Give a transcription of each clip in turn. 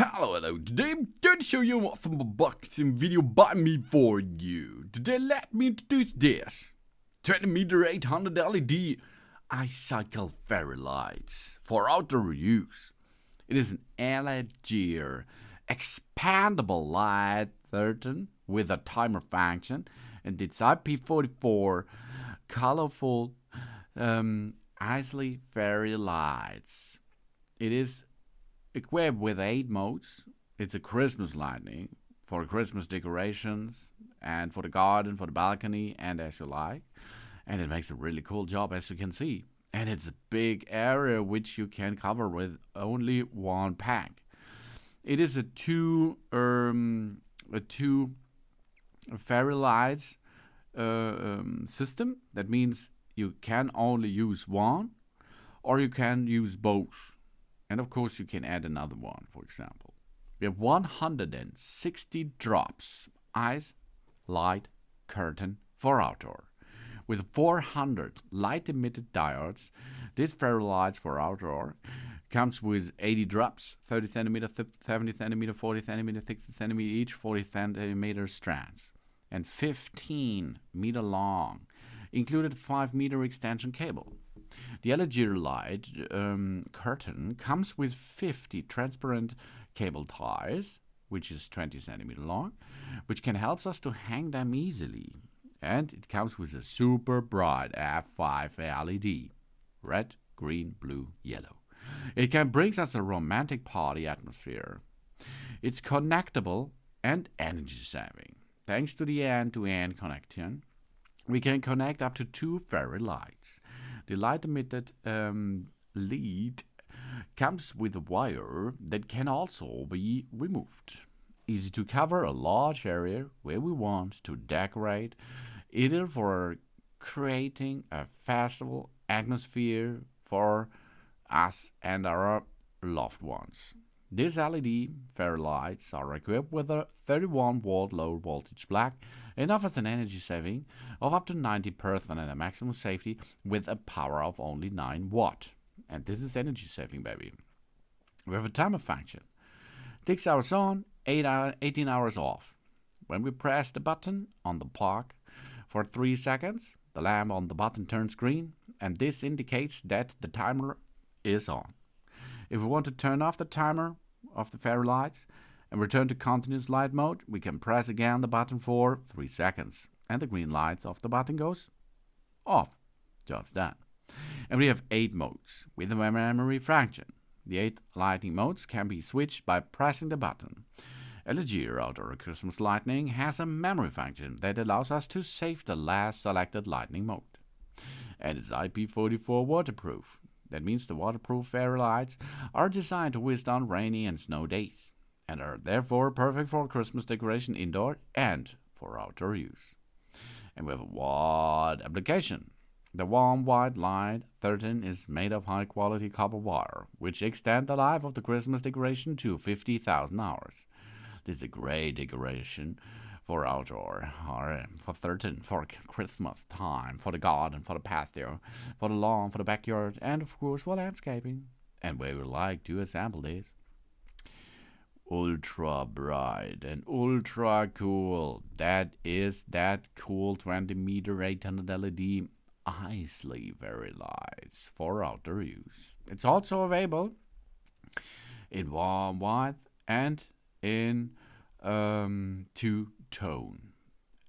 Hello. Today I'm going to show you an awesome unboxing video by me for you. Today let me introduce this 20-meter 800 LED Icicle fairy lights for outdoor use. It is an Elegear Expandable light 13 with a timer function, and it's IP44 Colourful Icicle fairy lights. It is equipped with 8 modes. It's a Christmas lighting for Christmas decorations and for the garden, for the balcony, and as you like. And it makes a really cool job, as you can see. And it's a big area which you can cover with only one pack. It is a two fairy lights system. That means you can only use one, or you can use both. And of course you can add another one, for example. We have 160 drops, ice, light, curtain for outdoor. With 400 light-emitted diodes, this fairy light for outdoor comes with 80 drops, 30 cm, 70 cm, 40 cm, 60 cm each, 40 cm strands, and 15 meter long, included 5 meter extension cable. The Elegear light curtain comes with 50 transparent cable ties, which is 20 cm long, which can help us to hang them easily. And it comes with a super bright F5 LED, red, green, blue, yellow. It can bring us a romantic party atmosphere. It's connectable and energy saving. Thanks to the end-to-end connection, we can connect up to 2 fairy lights. The light-emitted lead comes with a wire that can also be removed. Easy to cover a large area where we want to decorate, either for creating a festival atmosphere for us and our loved ones. These LED fairy lights are equipped with a 31-volt low-voltage plug and offers an energy saving of up to 90% and a maximum safety with a power of only 9 watt. And this is energy saving, baby. We have a timer function. 6 hours on, 18 hours off. When we press the button on the plug for 3 seconds, the lamp on the button turns green, and this indicates that the timer is on. If we want to turn off the timer of the fairy lights and return to continuous light mode, we can press again the button for 3 seconds, and the green lights of the button goes off. Job's done. And we have 8 modes with a memory function. The 8 lighting modes can be switched by pressing the button. Elegear Outdoor Christmas Lighting has a memory function that allows us to save the last selected lighting mode. And it's IP44 waterproof. That means the waterproof fairy lights are designed to withstand rainy and snow days, and are therefore perfect for Christmas decoration indoor and for outdoor use. And we have a wide application. The warm white light 13 is made of high quality copper wire, which extend the life of the Christmas decoration to 50,000 hours. This is a great decoration for outdoor, or for 13, for Christmas time, for the garden, for the patio, for the lawn, for the backyard, and of course for landscaping. And we would like to assemble this. Ultra bright and ultra cool. That is that cool 20-meter 800 LED Icicle fairy lights for outdoor use. It's also available in warm white and in two-tone,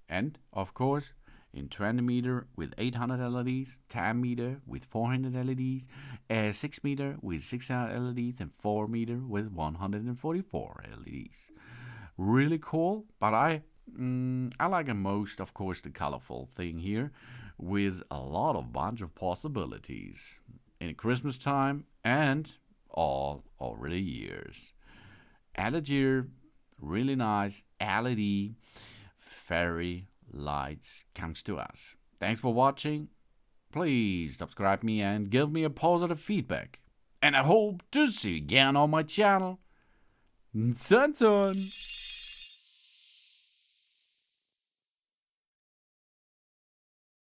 and of course in 20 meter with 800 LEDs, 10 meter with 400 LEDs, 6 meter with 600 LEDs, and 4 meter with 144 LEDs. Really cool, but I like the most, of course, the colorful thing here, with a lot of bunch of possibilities in Christmas time and all over the years. Elegear, really nice LED fairy lights comes to us. Thanks for watching. Please subscribe me and give me a positive feedback. And I hope to see you again on my channel. Sun.